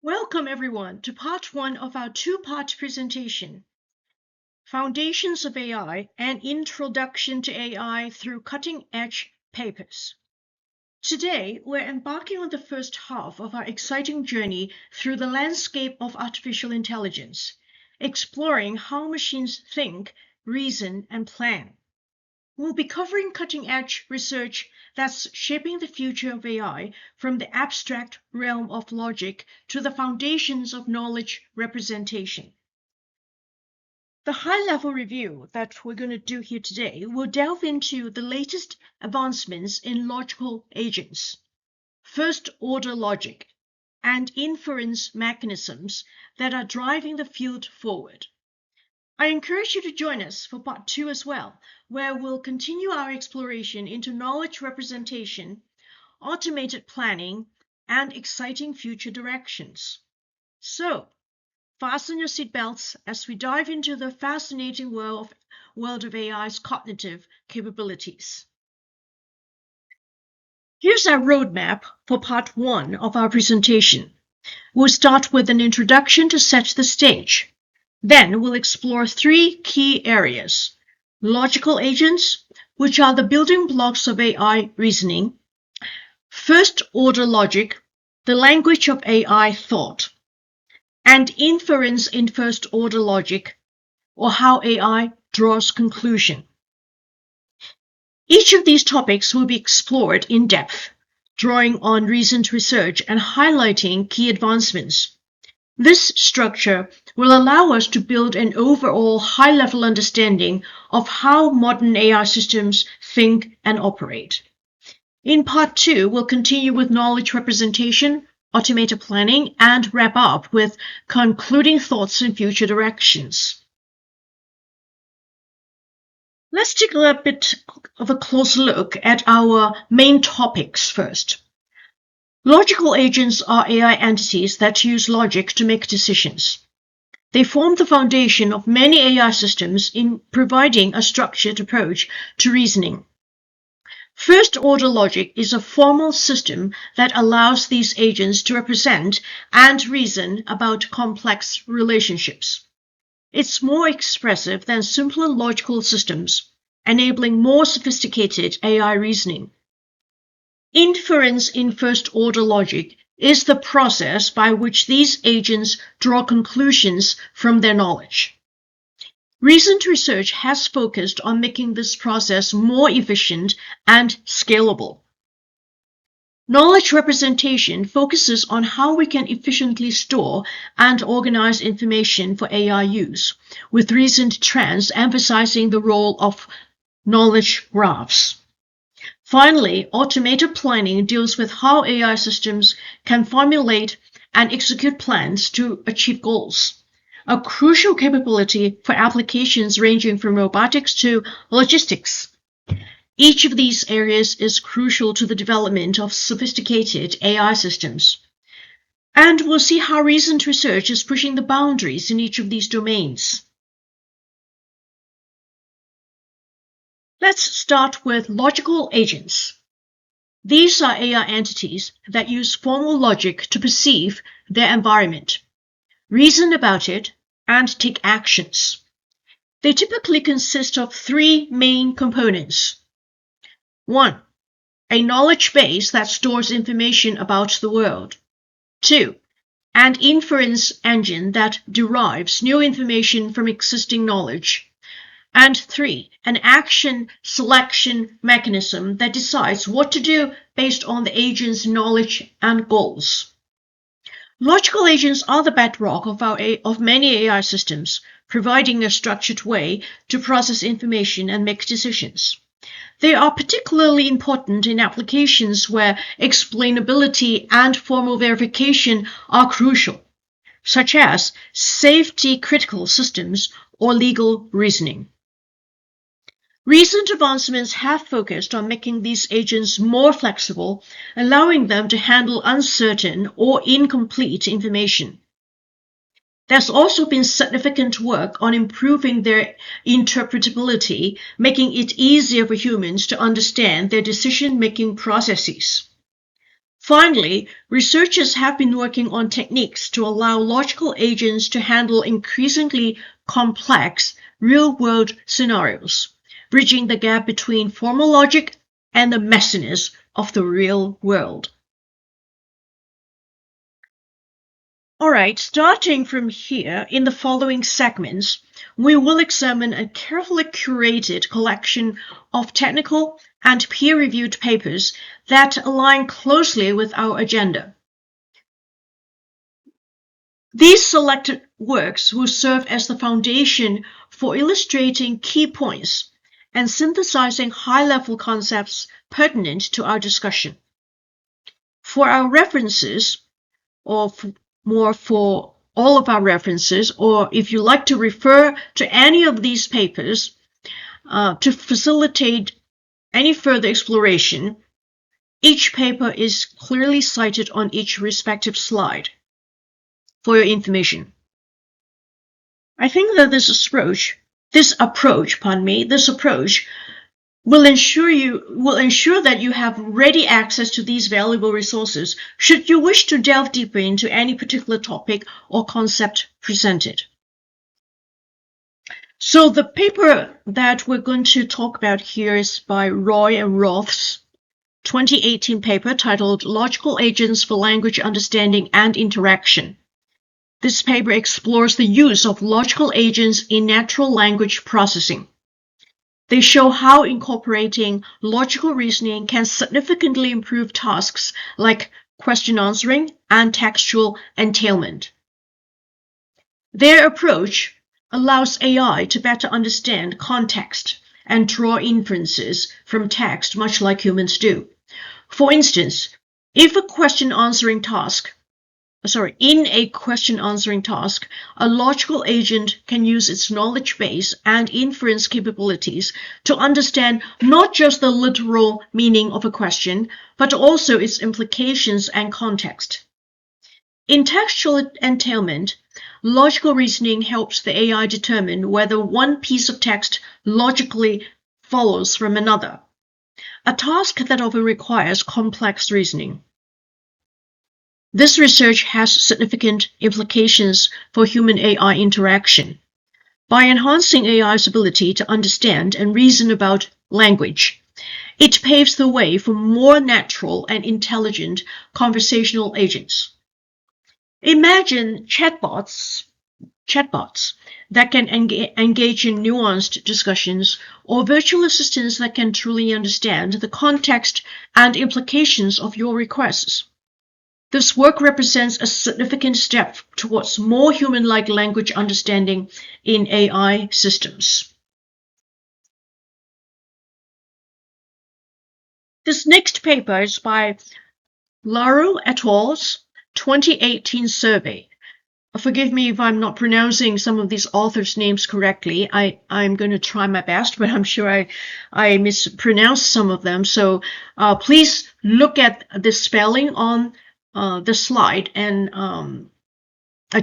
Welcome everyone to part one of our two-part presentation, Foundations of AI and Introduction to AI through Cutting-Edge Papers. Today, we're embarking on the first half of our exciting journey through the landscape of artificial intelligence, exploring how machines think, reason, and plan. We'll be covering cutting-edge research that's shaping the future of AI from the abstract realm of logic to the foundations of knowledge representation. The high-level review that we're going to do here today will delve into the latest advancements in logical agents, first-order logic, and inference mechanisms that are driving the field forward. I encourage you to join us for part two as well, where we'll continue our exploration into knowledge representation, automated planning, and exciting future directions. So, fasten your seatbelts as we dive into the fascinating world of AI's cognitive capabilities. Here's our roadmap for part one of our presentation. We'll start with an introduction to set the stage. Then we'll explore three key areas: logical agents, which are the building blocks of AI reasoning; first-order logic, the language of AI thought; and inference in first-order logic, or how AI draws conclusion. Each of these topics will be explored in depth, drawing on recent research and highlighting key advancements. This structure will allow us to build an overall high-level understanding of how modern AI systems think and operate. In part two, we'll continue with knowledge representation, automated planning, and wrap up with concluding thoughts and future directions. Let's take a bit of a closer look at our main topics first. Logical agents are AI entities that use logic to make decisions. They form the foundation of many AI systems in providing a structured approach to reasoning. First-order logic is a formal system that allows these agents to represent and reason about complex relationships. It's more expressive than simpler logical systems, enabling more sophisticated AI reasoning. Inference in first-order logic is the process by which these agents draw conclusions from their knowledge. Recent research has focused on making this process more efficient and scalable. Knowledge representation focuses on how we can efficiently store and organize information for AI use, with recent trends emphasizing the role of knowledge graphs. Finally, automated planning deals with how AI systems can formulate and execute plans to achieve goals, a crucial capability for applications ranging from robotics to logistics. Each of these areas is crucial to the development of sophisticated AI systems. And we'll see how recent research is pushing the boundaries in each of these domains. Let's start with logical agents. These are AI entities that use formal logic to perceive their environment, reason about it, and take actions. They typically consist of three main components. 1. A knowledge base that stores information about the world. 2. An inference engine that derives new information from existing knowledge. And 3, an action selection mechanism that decides what to do based on the agent's knowledge and goals. Logical agents are the bedrock of many AI systems, providing a structured way to process information and make decisions. They are particularly important in applications where explainability and formal verification are crucial, such as safety-critical systems or legal reasoning. Recent advancements have focused on making these agents more flexible, allowing them to handle uncertain or incomplete information. There's also been significant work on improving their interpretability, making it easier for humans to understand their decision-making processes. Finally, researchers have been working on techniques to allow logical agents to handle increasingly complex real-world scenarios, bridging the gap between formal logic and the messiness of the real world. All right, starting from here, in the following segments, we will examine a carefully curated collection of technical and peer-reviewed papers that align closely with our agenda. These selected works will serve as the foundation for illustrating key points and synthesizing high-level concepts pertinent to our discussion. For our references, or more for all of our references, or if you like to refer to any of these papers to facilitate any further exploration, each paper is clearly cited on each respective slide for your information. I think that this approach will ensure that you have ready access to these valuable resources should you wish to delve deeper into any particular topic or concept presented. So the paper that we're going to talk about here is by Roy and Roth's 2018 paper titled Logical Agents for Language Understanding and Interaction. This paper explores the use of logical agents in natural language processing. They show how incorporating logical reasoning can significantly improve tasks like question answering and textual entailment. Their approach allows AI to better understand context and draw inferences from text much like humans do. For instance, in a question answering task, a logical agent can use its knowledge base and inference capabilities to understand not just the literal meaning of a question, but also its implications and context. In textual entailment, logical reasoning helps the AI determine whether one piece of text logically follows from another, a task that often requires complex reasoning. This research has significant implications for human-AI interaction. By enhancing AI's ability to understand and reason about language, it paves the way for more natural and intelligent conversational agents. Imagine chatbots that can engage in nuanced discussions, or virtual assistants that can truly understand the context and implications of your requests. This work represents a significant step towards more human-like language understanding in AI systems. This next paper is by Laru et al.'s 2018 survey. Forgive me if I'm not pronouncing some of these authors' names correctly. I'm going to try my best, but I'm sure I mispronounced some of them. So please look at the spelling on the slide and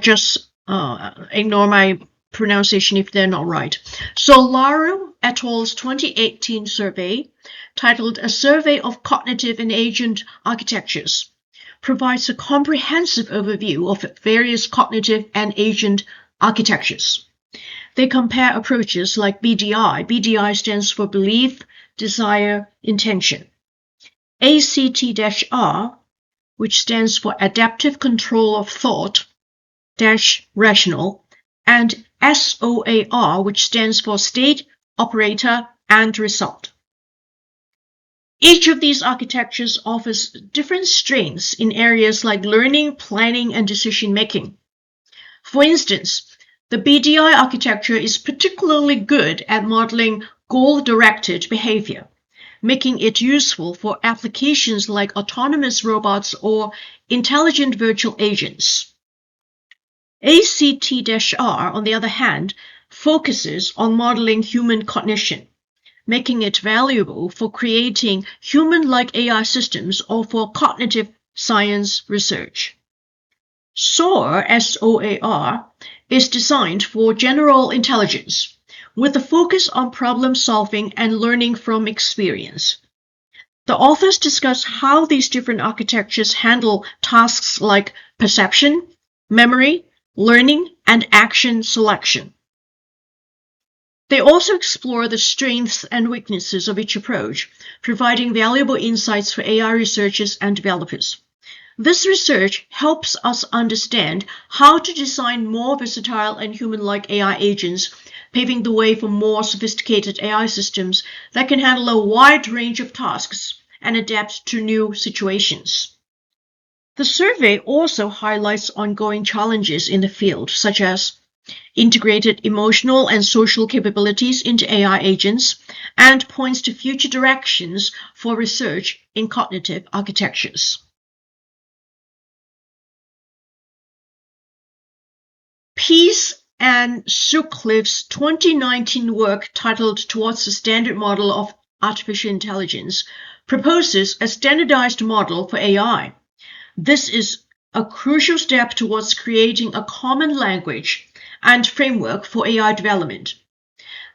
just ignore my pronunciation if they're not right. So Laru et al.'s 2018 survey, titled A Survey of Cognitive and Agent Architectures, provides a comprehensive overview of various cognitive and agent architectures. They compare approaches like BDI. BDI stands for Belief, Desire, Intention. ACT-R, which stands for Adaptive Control of Thought, Rational, and SOAR, which stands for State, Operator, and Result. Each of these architectures offers different strengths in areas like learning, planning, and decision-making. For instance, the BDI architecture is particularly good at modeling goal-directed behavior, making it useful for applications like autonomous robots or intelligent virtual agents. ACT-R, on the other hand, focuses on modeling human cognition, making it valuable for creating human-like AI systems or for cognitive science research. SOAR, S-O-A-R, is designed for general intelligence, with a focus on problem-solving and learning from experience. The authors discuss how these different architectures handle tasks like perception, memory, learning, and action selection. They also explore the strengths and weaknesses of each approach, providing valuable insights for AI researchers and developers. This research helps us understand how to design more versatile and human-like AI agents, paving the way for more sophisticated AI systems that can handle a wide range of tasks and adapt to new situations. The survey also highlights ongoing challenges in the field, such as integrated emotional and social capabilities into AI agents, and points to future directions for research in cognitive architectures. Pease and Sutcliffe's 2019 work titled Towards a Standard Model of Artificial Intelligence proposes a standardized model for AI. This is a crucial step towards creating a common language and framework for AI development.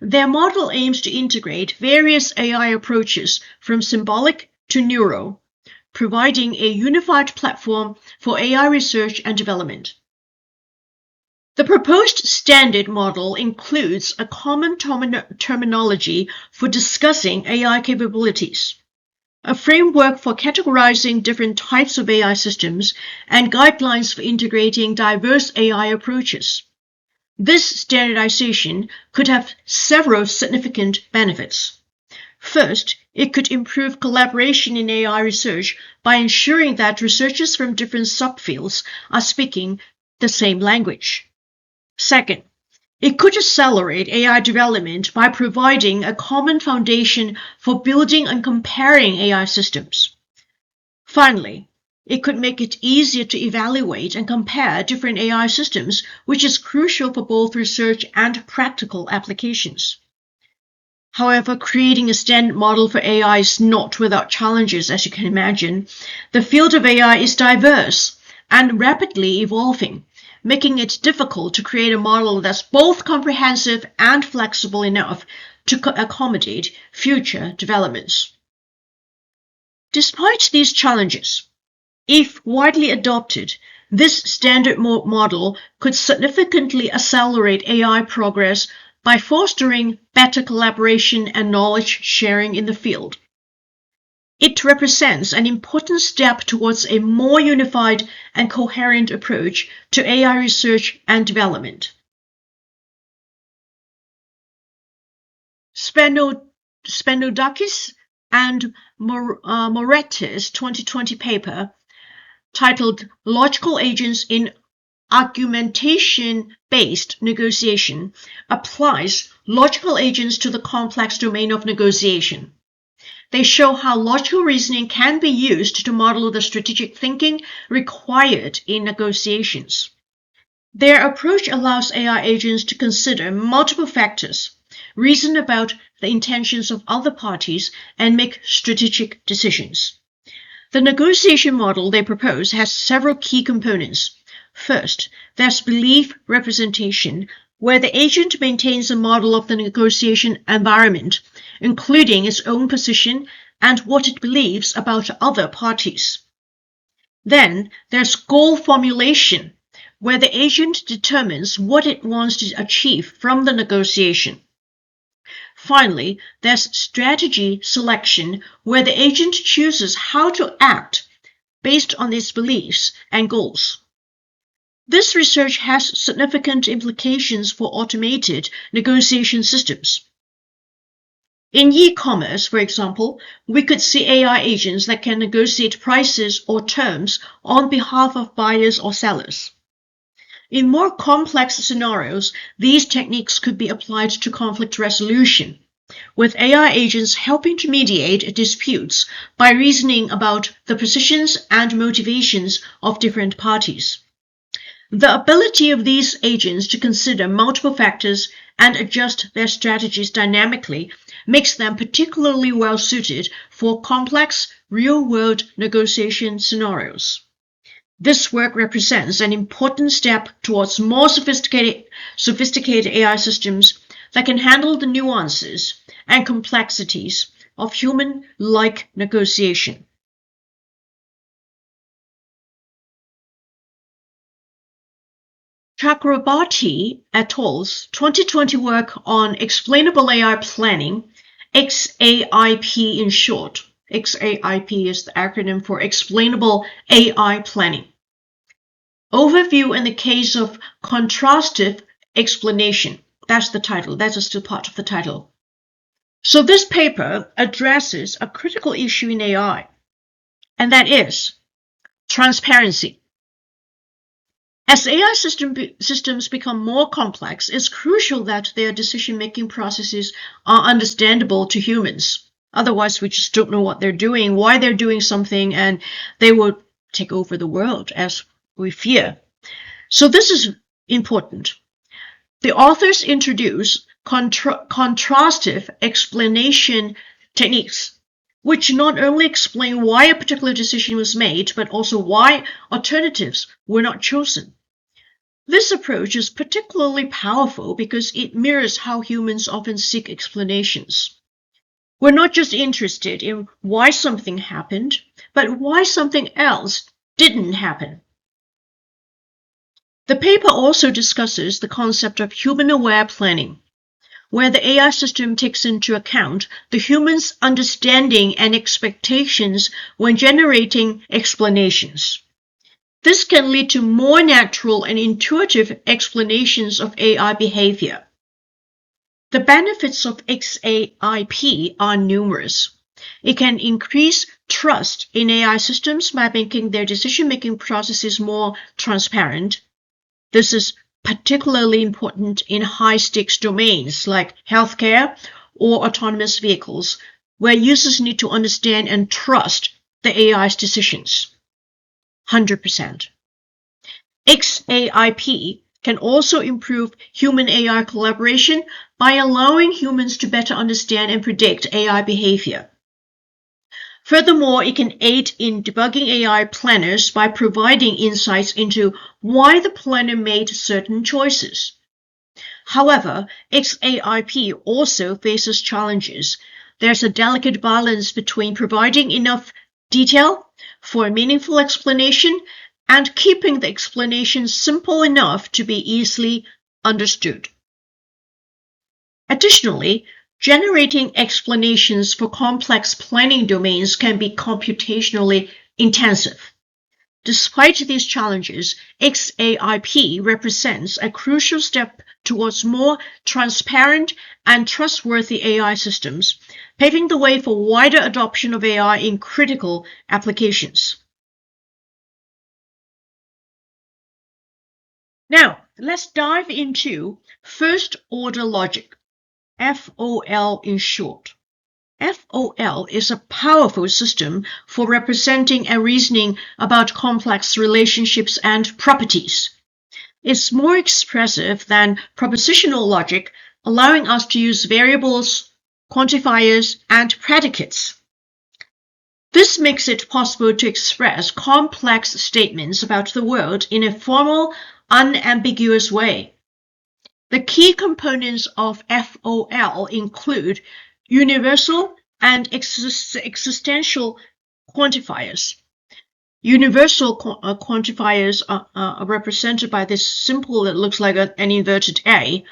Their model aims to integrate various AI approaches from symbolic to neural, providing a unified platform for AI research and development. The proposed standard model includes a common terminology for discussing AI capabilities, a framework for categorizing different types of AI systems, and guidelines for integrating diverse AI approaches. This standardization could have several significant benefits. First, it could improve collaboration in AI research by ensuring that researchers from different subfields are speaking the same language. Second, it could accelerate AI development by providing a common foundation for building and comparing AI systems. Finally, it could make it easier to evaluate and compare different AI systems, which is crucial for both research and practical applications. However, creating a standard model for AI is not without challenges, as you can imagine. The field of AI is diverse and rapidly evolving, making it difficult to create a model that's both comprehensive and flexible enough to accommodate future developments. Despite these challenges, if widely adopted, this standard model could significantly accelerate AI progress by fostering better collaboration and knowledge sharing in the field. It represents an important step towards a more unified and coherent approach to AI research and development. Spanoudakis and Moretti's 2020 paper, titled Logical Agents in Argumentation-Based Negotiation, applies logical agents to the complex domain of negotiation. They show how logical reasoning can be used to model the strategic thinking required in negotiations. Their approach allows AI agents to consider multiple factors, reason about the intentions of other parties, and make strategic decisions. The negotiation model they propose has several key components. First, there's belief representation, where the agent maintains a model of the negotiation environment, including its own position and what it believes about other parties. Then there's goal formulation, where the agent determines what it wants to achieve from the negotiation. Finally, there's strategy selection, where the agent chooses how to act based on its beliefs and goals. This research has significant implications for automated negotiation systems. In e-commerce, for example, we could see AI agents that can negotiate prices or terms on behalf of buyers or sellers. In more complex scenarios, these techniques could be applied to conflict resolution, with AI agents helping to mediate disputes by reasoning about the positions and motivations of different parties. The ability of these agents to consider multiple factors and adjust their strategies dynamically makes them particularly well suited for complex, real-world negotiation scenarios. This work represents an important step towards more sophisticated AI systems that can handle the nuances and complexities of human-like negotiation. Chakrabarty et al.'s 2020 work on explainable AI planning, XAIP in short. XAIP is the acronym for Explainable AI Planning. Overview in the case of contrastive explanation. That's the title. That's still part of the title. So this paper addresses a critical issue in AI, and that is transparency. As AI systems become more complex, it's crucial that their decision-making processes are understandable to humans. Otherwise, we just don't know what they're doing, why they're doing something, and they will take over the world, as we fear. So this is important. The authors introduce contrastive explanation techniques, which not only explain why a particular decision was made, but also why alternatives were not chosen. This approach is particularly powerful because it mirrors how humans often seek explanations. We're not just interested in why something happened, but why something else didn't happen. The paper also discusses the concept of human-aware planning, where the AI system takes into account the human's understanding and expectations when generating explanations. This can lead to more natural and intuitive explanations of AI behavior. The benefits of XAIP are numerous. It can increase trust in AI systems by making their decision-making processes more transparent. This is particularly important in high-stakes domains like healthcare or autonomous vehicles, where users need to understand and trust the AI's decisions. 100%. XAIP can also improve human-AI collaboration by allowing humans to better understand and predict AI behavior. Furthermore, it can aid in debugging AI planners by providing insights into why the planner made certain choices. However, XAIP also faces challenges. There's a delicate balance between providing enough detail for a meaningful explanation and keeping the explanation simple enough to be easily understood. Additionally, generating explanations for complex planning domains can be computationally intensive. Despite these challenges, XAIP represents a crucial step towards more transparent and trustworthy AI systems, paving the way for wider adoption of AI in critical applications. Now, let's dive into first-order logic, FOL in short. FOL is a powerful system for representing and reasoning about complex relationships and properties. It's more expressive than propositional logic, allowing us to use variables, quantifiers, and predicates. This makes it possible to express complex statements about the world in a formal, unambiguous way. The key components of FOL include universal and existential quantifiers. Universal quantifiers are represented by this symbol that looks like an inverted A,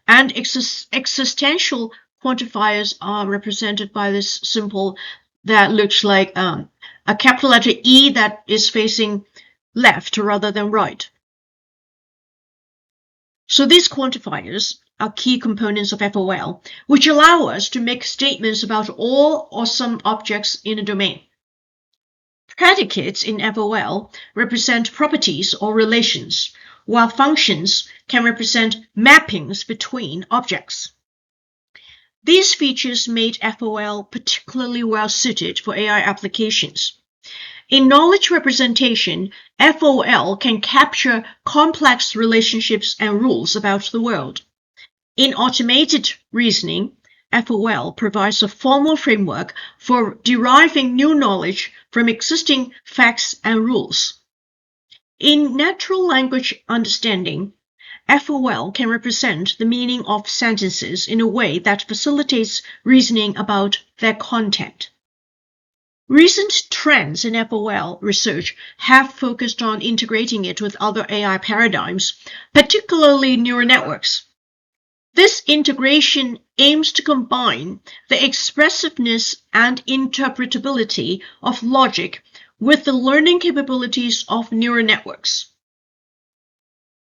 and existential quantifiers are represented by this symbol that looks like a capital letter E that is facing left rather than right. So these quantifiers are key components of FOL, which allow us to make statements about all or some objects in a domain. Predicates in FOL represent properties or relations, while functions can represent mappings between objects. These features made FOL particularly well suited for AI applications. In knowledge representation, FOL can capture complex relationships and rules about the world. In automated reasoning, FOL provides a formal framework for deriving new knowledge from existing facts and rules. In natural language understanding, FOL can represent the meaning of sentences in a way that facilitates reasoning about their content. Recent trends in FOL research have focused on integrating it with other AI paradigms, particularly neural networks. This integration aims to combine the expressiveness and interpretability of logic with the learning capabilities of neural networks.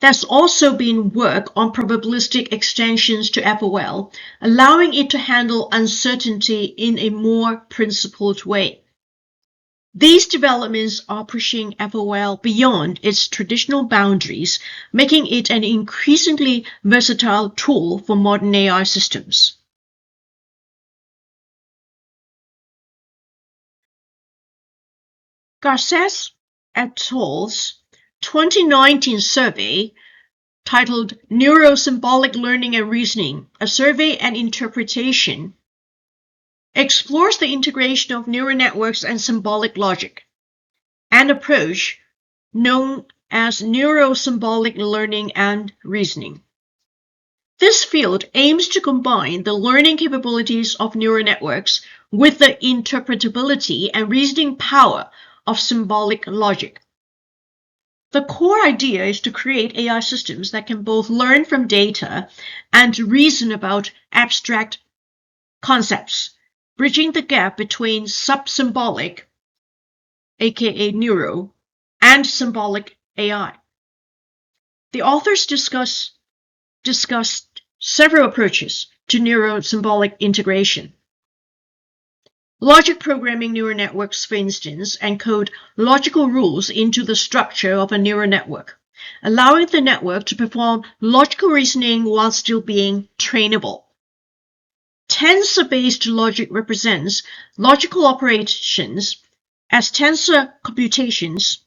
There's also been work on probabilistic extensions to FOL, allowing it to handle uncertainty in a more principled way. These developments are pushing FOL beyond its traditional boundaries, making it an increasingly versatile tool for modern AI systems. Garces et al.'s 2019 survey titled Neurosymbolic Learning and Reasoning, a Survey and Interpretation, explores the integration of neural networks and symbolic logic, an approach known as neurosymbolic learning and reasoning. This field aims to combine the learning capabilities of neural networks with the interpretability and reasoning power of symbolic logic. The core idea is to create AI systems that can both learn from data and reason about abstract concepts, bridging the gap between sub-symbolic, aka neuro, and symbolic AI. The authors discussed several approaches to neuro-symbolic integration. Logic programming neural networks, for instance, encode logical rules into the structure of a neural network, allowing the network to perform logical reasoning while still being trainable. Tensor-based logic represents logical operations as tensor computations,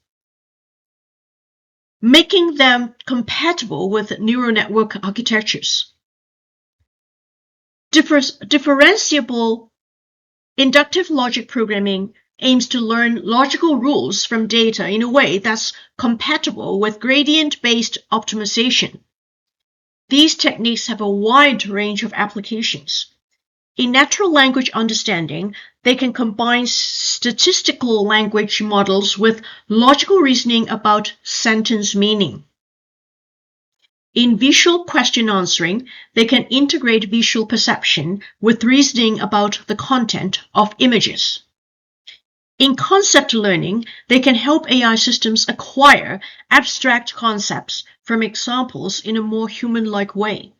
making them compatible with neural network architectures. Differentiable inductive logic programming aims to learn logical rules from data in a way that's compatible with gradient-based optimization. These techniques have a wide range of applications. In natural language understanding, they can combine statistical language models with logical reasoning about sentence meaning. In visual question answering, they can integrate visual perception with reasoning about the content of images. In concept learning, they can help AI systems acquire abstract concepts from examples in a more human-like way.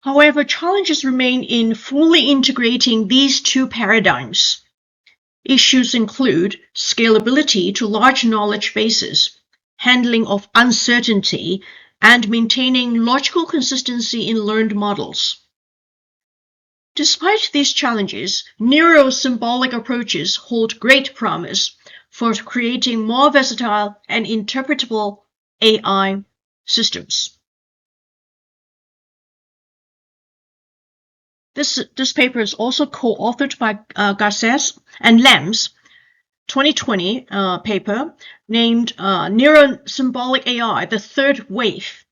However, challenges remain in fully integrating these two paradigms. Issues include scalability to large knowledge bases, handling of uncertainty, and maintaining logical consistency in learned models. Despite these challenges, neuro-symbolic approaches hold great promise for creating more versatile and interpretable AI systems. This paper is also co-authored by Garces and Lam's 2020 paper named Neurosymbolic AI, the Third Wave.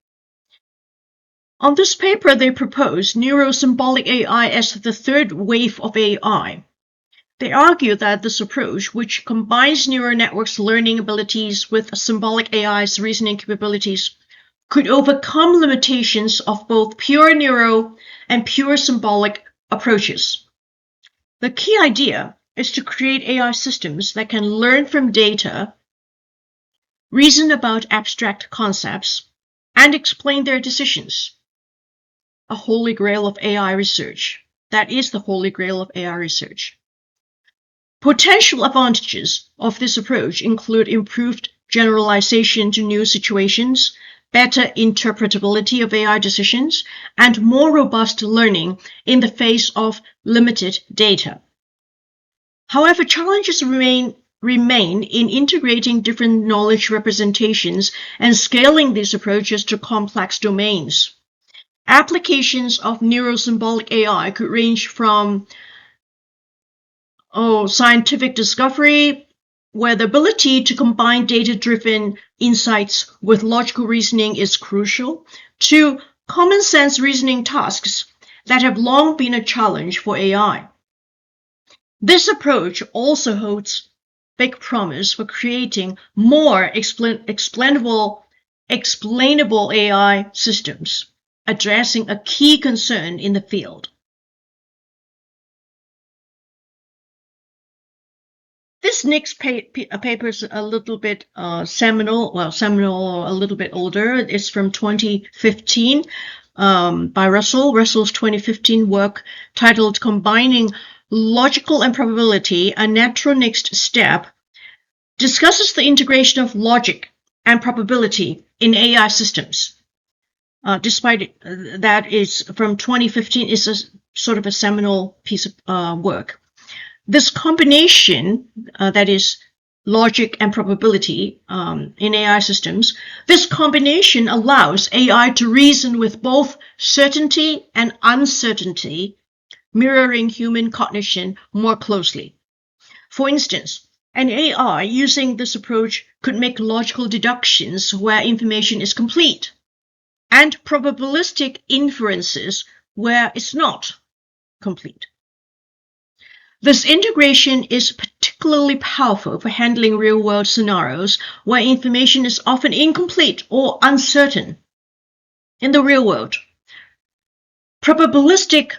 On this paper, they propose neurosymbolic AI as the third wave of AI. They argue that this approach, which combines neural networks' learning abilities with symbolic AI's reasoning capabilities, could overcome limitations of both pure neuro and pure symbolic approaches. The key idea is to create AI systems that can learn from data, reason about abstract concepts, and explain their decisions. A holy grail of AI research. That is the holy grail of AI research. Potential advantages of this approach include improved generalization to new situations, better interpretability of AI decisions, and more robust learning in the face of limited data. However, challenges remain in integrating different knowledge representations and scaling these approaches to complex domains. Applications of neurosymbolic AI could range from scientific discovery, where the ability to combine data-driven insights with logical reasoning is crucial, to common sense reasoning tasks that have long been a challenge for AI. This approach also holds big promise for creating more explainable AI systems, addressing a key concern in the field. This next paper is a little bit seminal or a little bit older. It's from 2015 by Russell. Russell's 2015 work titled Combining Logical and Probability, a Natural Next Step, discusses the integration of logic and probability in AI systems. Despite that is from 2015, it's a sort of a seminal piece of work. This combination, that is logic and probability in AI systems, this combination allows AI to reason with both certainty and uncertainty, mirroring human cognition more closely. For instance, an AI using this approach could make logical deductions where information is complete, and probabilistic inferences where it's not complete. This integration is particularly powerful for handling real-world scenarios where information is often incomplete or uncertain. In the real world, probabilistic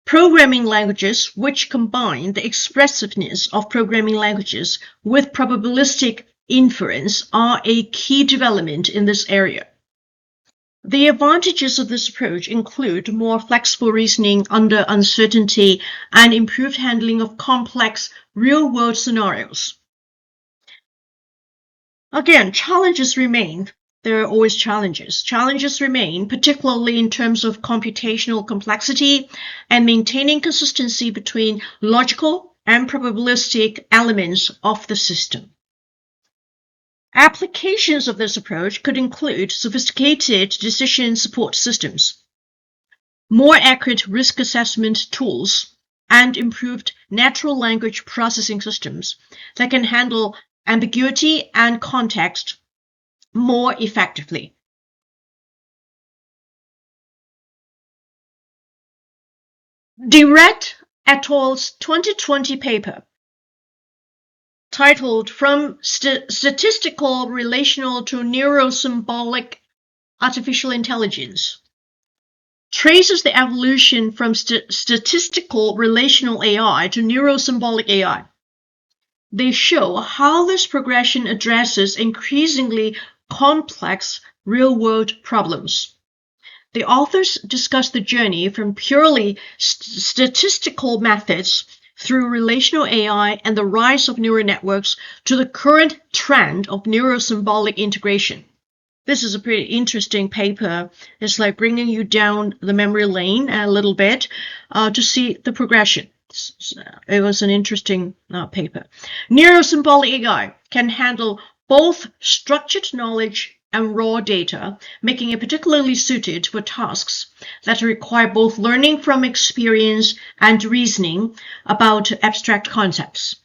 programming languages, which combine the expressiveness of programming languages with probabilistic inference, are a key development in this area. The advantages of this approach include more flexible reasoning under uncertainty and improved handling of complex real-world scenarios. Again, challenges remain. There are always challenges. Challenges remain, particularly in terms of computational complexity and maintaining consistency between logical and probabilistic elements of the system. Applications of this approach could include sophisticated decision support systems, more accurate risk assessment tools, and improved natural language processing systems that can handle ambiguity and context more effectively. Dirac et al.'s 2020 paper, titled From Statistical Relational to Neurosymbolic Artificial Intelligence, traces the evolution from statistical relational AI to neurosymbolic AI. They show how this progression addresses increasingly complex real-world problems. The authors discuss the journey from purely statistical methods through relational AI and the rise of neural networks to the current trend of neurosymbolic integration. This is a pretty interesting paper. It's like bringing you down the memory lane a little bit to see the progression. It was an interesting paper. Neurosymbolic AI can handle both structured knowledge and raw data, making it particularly suited for tasks that require both learning from experience and reasoning about abstract concepts.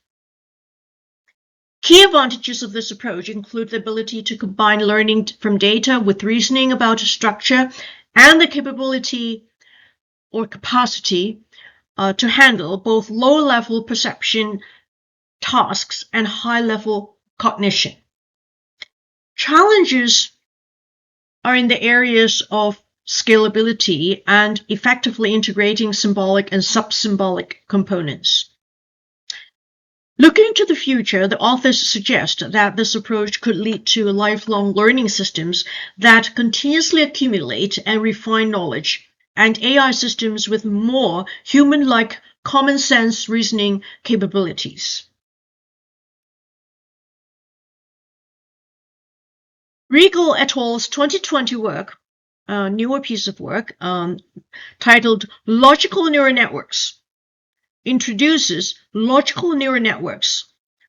Key advantages of this approach include the ability to combine learning from data with reasoning about a structure and the capability or capacity to handle both low-level perception tasks and high-level cognition. Challenges are in the areas of scalability and effectively integrating symbolic and sub-symbolic components. Looking to the future, the authors suggest that this approach could lead to lifelong learning systems that continuously accumulate and refine knowledge, and AI systems with more human-like common sense reasoning capabilities. Riegel et al.'s 2020 work, a newer piece of work, titled Logical Neural Networks, introduces logical neural networks,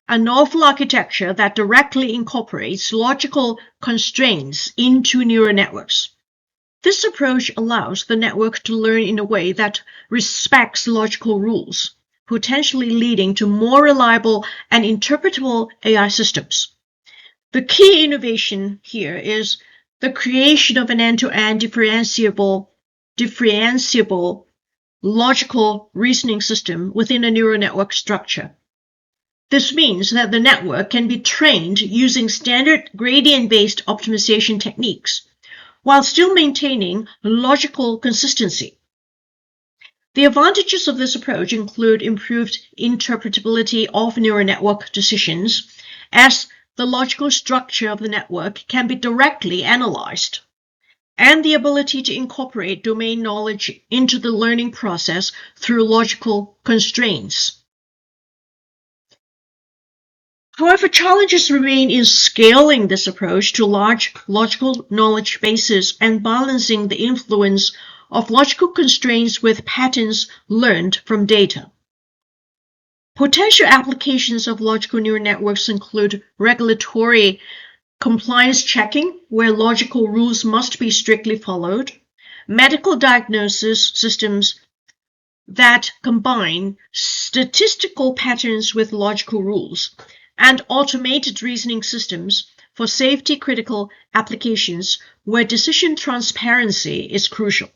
a novel architecture that directly incorporates logical constraints into neural networks. This approach allows the network to learn in a way that respects logical rules, potentially leading to more reliable and interpretable AI systems. The key innovation here is the creation of an end-to-end differentiable logical reasoning system within a neural network structure. This means that the network can be trained using standard gradient-based optimization techniques while still maintaining logical consistency. The advantages of this approach include improved interpretability of neural network decisions, as the logical structure of the network can be directly analyzed, and the ability to incorporate domain knowledge into the learning process through logical constraints. However, challenges remain in scaling this approach to large logical knowledge bases and balancing the influence of logical constraints with patterns learned from data. Potential applications of logical neural networks include regulatory compliance checking, where logical rules must be strictly followed, medical diagnosis systems that combine statistical patterns with logical rules, and automated reasoning systems for safety-critical applications where decision transparency is crucial.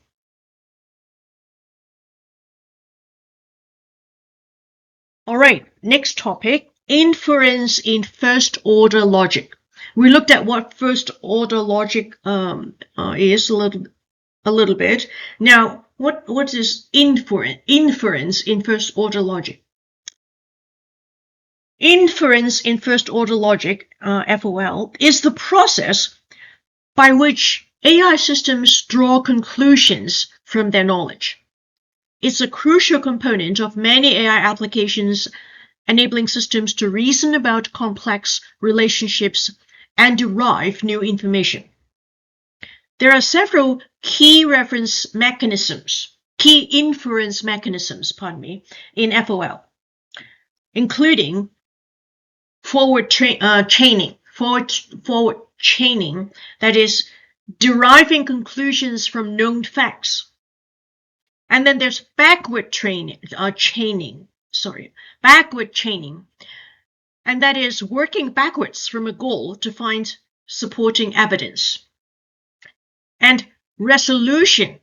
All right, next topic, inference in first-order logic. We looked at what first-order logic is a little bit. Now, what is inference in first-order logic? Inference in first-order logic, FOL, is the process by which AI systems draw conclusions from their knowledge. It's a crucial component of many AI applications, enabling systems to reason about complex relationships and derive new information. There are several key inference mechanisms, in FOL, including forward chaining, that is, deriving conclusions from known facts. And then there's backward chaining, and that is working backwards from a goal to find supporting evidence. And resolution.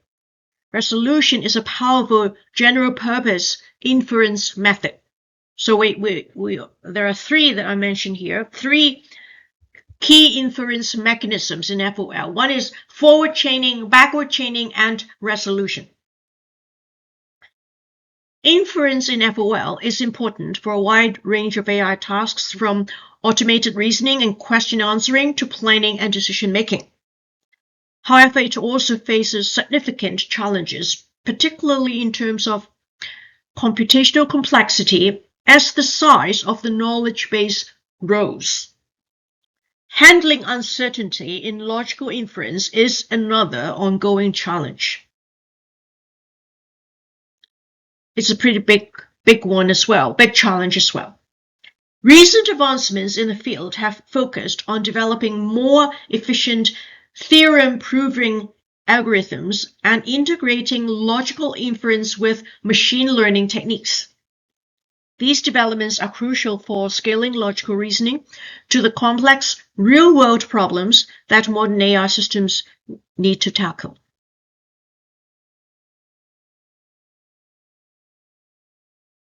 Resolution is a powerful general-purpose inference method. So there are three that I mentioned here, three key inference mechanisms in FOL. One is forward chaining, backward chaining, and resolution. Inference in FOL is important for a wide range of AI tasks, from automated reasoning and question answering to planning and decision making. However, it also faces significant challenges, particularly in terms of computational complexity as the size of the knowledge base grows. Handling uncertainty in logical inference is another ongoing challenge. It's a pretty big one as well, big challenge as well. Recent advancements in the field have focused on developing more efficient theorem-proving algorithms and integrating logical inference with machine learning techniques. These developments are crucial for scaling logical reasoning to the complex real-world problems that modern AI systems need to tackle.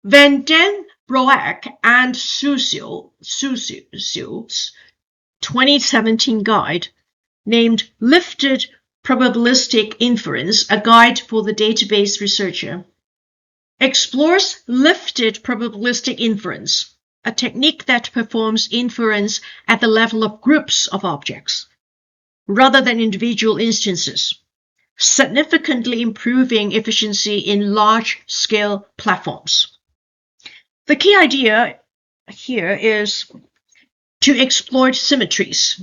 Van den Broek and Suessio's 2017 guide, named Lifted Probabilistic Inference, a guide for the database researcher, explores lifted probabilistic inference, a technique that performs inference at the level of groups of objects, rather than individual instances, significantly improving efficiency in large-scale platforms. The key idea here is to exploit symmetries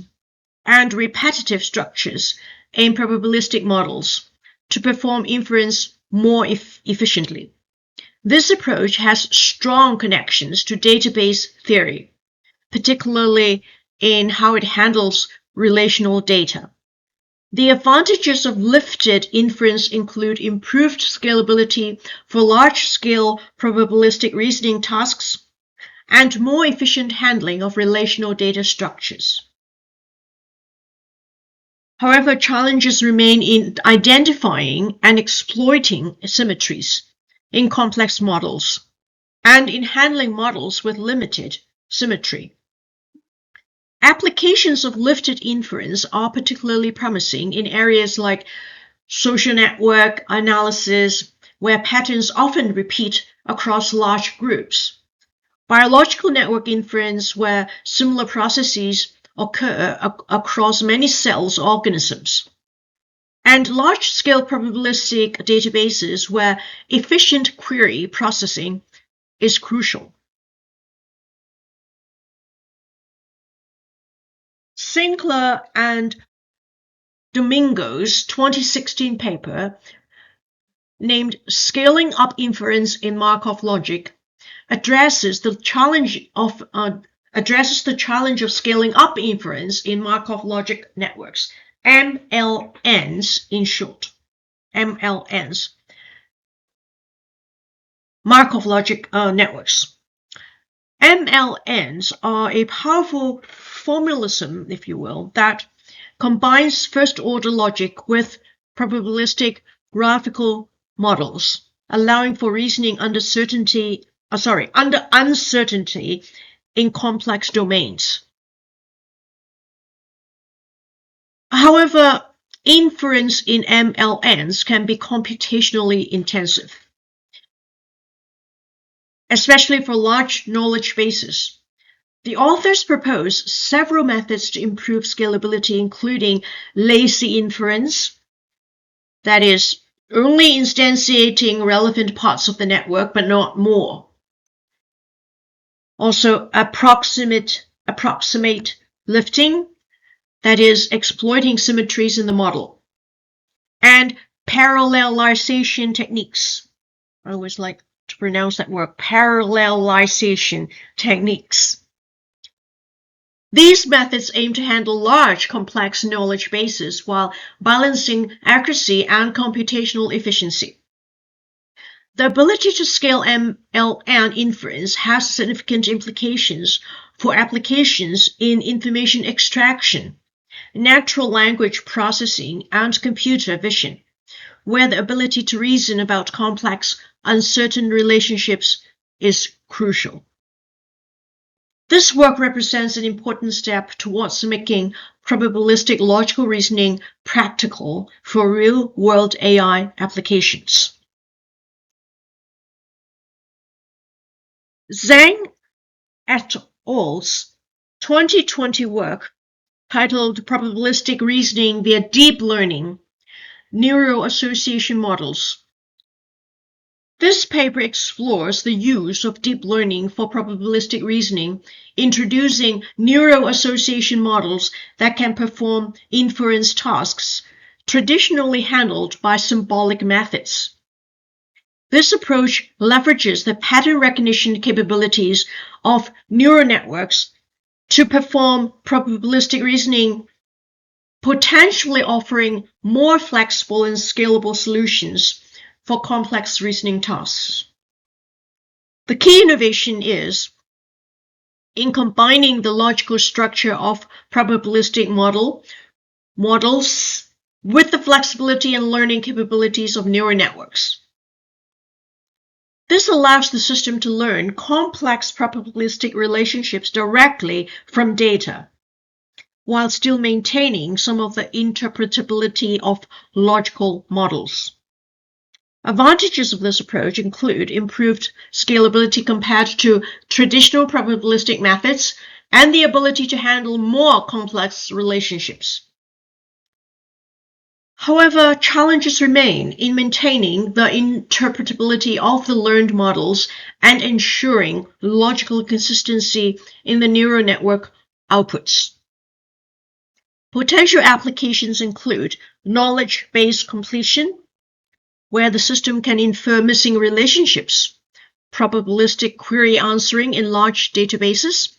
and repetitive structures in probabilistic models to perform inference more efficiently. This approach has strong connections to database theory, particularly in how it handles relational data. The advantages of lifted inference include improved scalability for large-scale probabilistic reasoning tasks and more efficient handling of relational data structures. However, challenges remain in identifying and exploiting asymmetries in complex models and in handling models with limited symmetry. Applications of lifted inference are particularly promising in areas like social network analysis, where patterns often repeat across large groups, biological network inference, where similar processes occur across many cells or organisms, and large-scale probabilistic databases where efficient query processing is crucial. Sinclair and Domingo's 2016 paper named Scaling Up Inference in Markov Logic addresses the challenge of scaling up inference in Markov logic networks, MLNs in short. MLNs. Markov logic networks. MLNs are a powerful formalism, if you will, that combines first-order logic with probabilistic graphical models, allowing for reasoning under uncertainty in complex domains. However, inference in MLNs can be computationally intensive, especially for large knowledge bases. The authors propose several methods to improve scalability, including lazy inference, that is, only instantiating relevant parts of the network but not more. Also, approximate lifting, that is, exploiting symmetries in the model. And parallelization techniques. I always like to pronounce that word, parallelization techniques. These methods aim to handle large, complex knowledge bases while balancing accuracy and computational efficiency. The ability to scale MLN inference has significant implications for applications in information extraction, natural language processing, and computer vision, where the ability to reason about complex, uncertain relationships is crucial. This work represents an important step towards making probabilistic logical reasoning practical for real-world AI applications. Zhang et al.'s 2020 work, titled Probabilistic Reasoning via Deep Learning, Neural Association Models. This paper explores the use of deep learning for probabilistic reasoning, introducing neural association models that can perform inference tasks traditionally handled by symbolic methods. This approach leverages the pattern recognition capabilities of neural networks to perform probabilistic reasoning, potentially offering more flexible and scalable solutions for complex reasoning tasks. The key innovation is in combining the logical structure of probabilistic models with the flexibility and learning capabilities of neural networks. This allows the system to learn complex probabilistic relationships directly from data, while still maintaining some of the interpretability of logical models. Advantages of this approach include improved scalability compared to traditional probabilistic methods and the ability to handle more complex relationships. However, challenges remain in maintaining the interpretability of the learned models and ensuring logical consistency in the neural network outputs. Potential applications include knowledge-based completion, where the system can infer missing relationships, probabilistic query answering in large databases,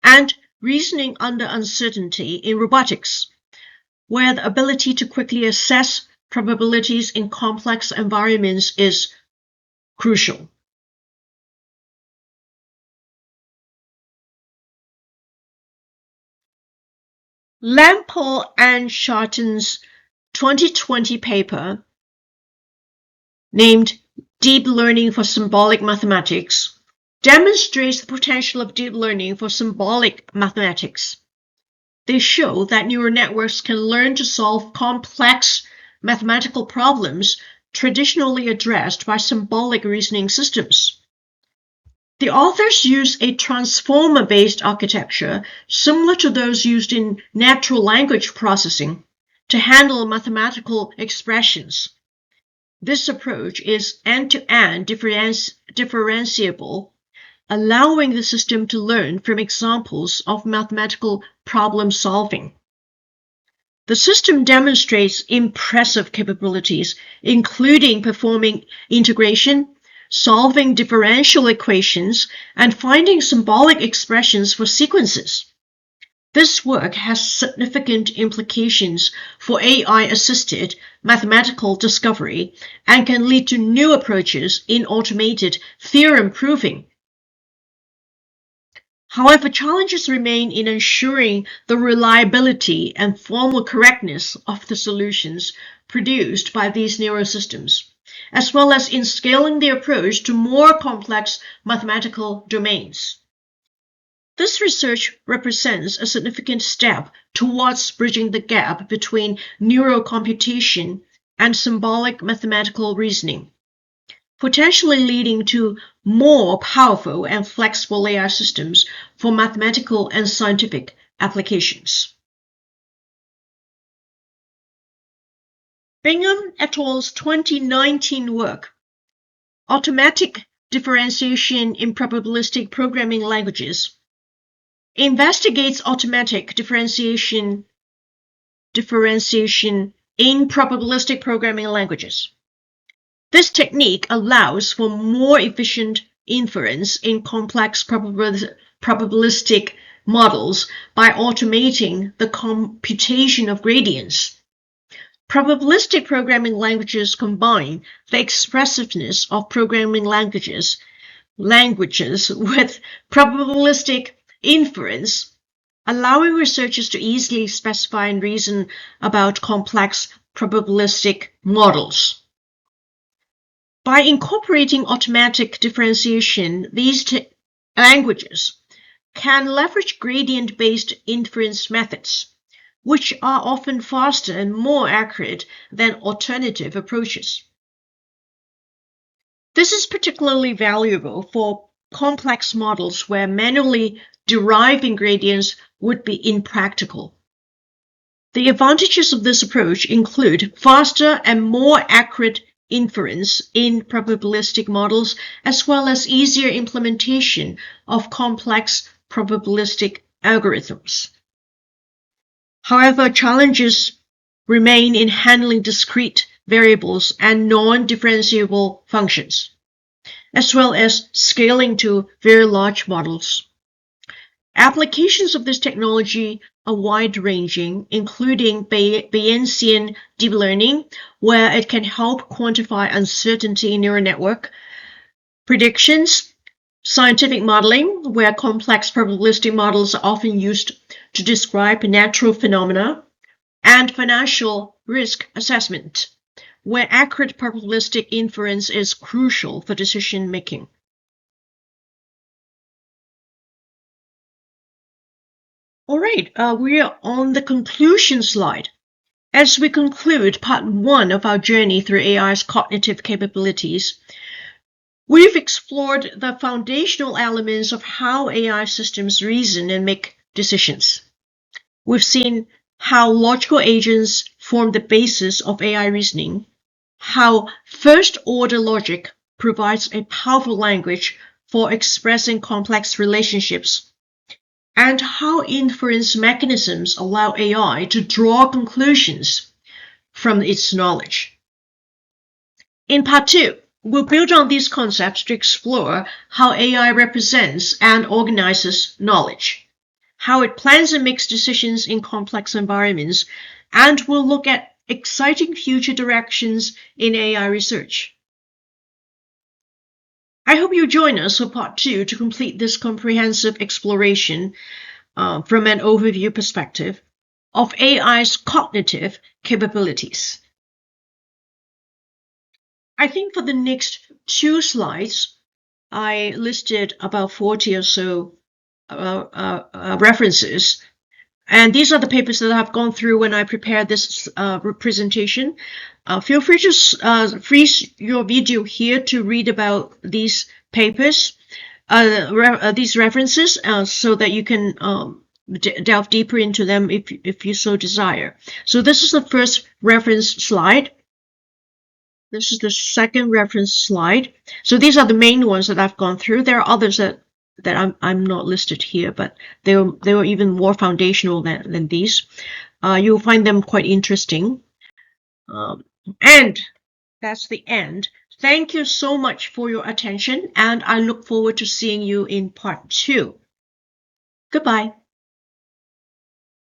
and reasoning under uncertainty in robotics, where the ability to quickly assess probabilities in complex environments is crucial. Lamport and Charton's 2020 paper named Deep Learning for Symbolic Mathematics demonstrates the potential of deep learning for symbolic mathematics. They show that neural networks can learn to solve complex mathematical problems traditionally addressed by symbolic reasoning systems. The authors use a transformer-based architecture similar to those used in natural language processing to handle mathematical expressions. This approach is end-to-end differentiable, allowing the system to learn from examples of mathematical problem solving. The system demonstrates impressive capabilities, including performing integration, solving differential equations, and finding symbolic expressions for sequences. This work has significant implications for AI-assisted mathematical discovery and can lead to new approaches in automated theorem proving. However, challenges remain in ensuring the reliability and formal correctness of the solutions produced by these neural systems, as well as in scaling the approach to more complex mathematical domains. This research represents a significant step towards bridging the gap between neural computation and symbolic mathematical reasoning, potentially leading to more powerful and flexible AI systems for mathematical and scientific applications. Bingham et al.'s 2019 work, Automatic Differentiation in Probabilistic Programming Languages, investigates automatic differentiation in probabilistic programming languages. This technique allows for more efficient inference in complex probabilistic models by automating the computation of gradients. Probabilistic programming languages combine the expressiveness of programming languages with probabilistic inference, allowing researchers to easily specify and reason about complex probabilistic models. By incorporating automatic differentiation, these languages can leverage gradient-based inference methods, which are often faster and more accurate than alternative approaches. This is particularly valuable for complex models where manually deriving gradients would be impractical. The advantages of this approach include faster and more accurate inference in probabilistic models, as well as easier implementation of complex probabilistic algorithms. However, challenges remain in handling discrete variables and non-differentiable functions, as well as scaling to very large models. Applications of this technology are wide-ranging, including Bayesian deep learning, where it can help quantify uncertainty in neural network predictions, scientific modeling, where complex probabilistic models are often used to describe natural phenomena, and financial risk assessment, where accurate probabilistic inference is crucial for decision making. All right, we are on the conclusion slide. As we conclude part 1 of our journey through AI's cognitive capabilities, we've explored the foundational elements of how AI systems reason and make decisions. We've seen how logical agents form the basis of AI reasoning, how first-order logic provides a powerful language for expressing complex relationships, and how inference mechanisms allow AI to draw conclusions from its knowledge. In part 2, we'll build on these concepts to explore how AI represents and organizes knowledge, how it plans and makes decisions in complex environments, and we'll look at exciting future directions in AI research. I hope you join us for part 2 to complete this comprehensive exploration from an overview perspective of AI's cognitive capabilities. I think for the next 2 slides, I listed about 40 or so references. And these are the papers that I've gone through when I prepared this presentation. Feel free to freeze your video here to read about these papers, these references, so that you can delve deeper into them if you so desire. So this is the first reference slide. This is the second reference slide. So these are the main ones that I've gone through. There are others that I'm not listed here, but they were even more foundational than these. You'll find them quite interesting. And that's the end. Thank you so much for your attention, and I look forward to seeing you in part 2. Goodbye.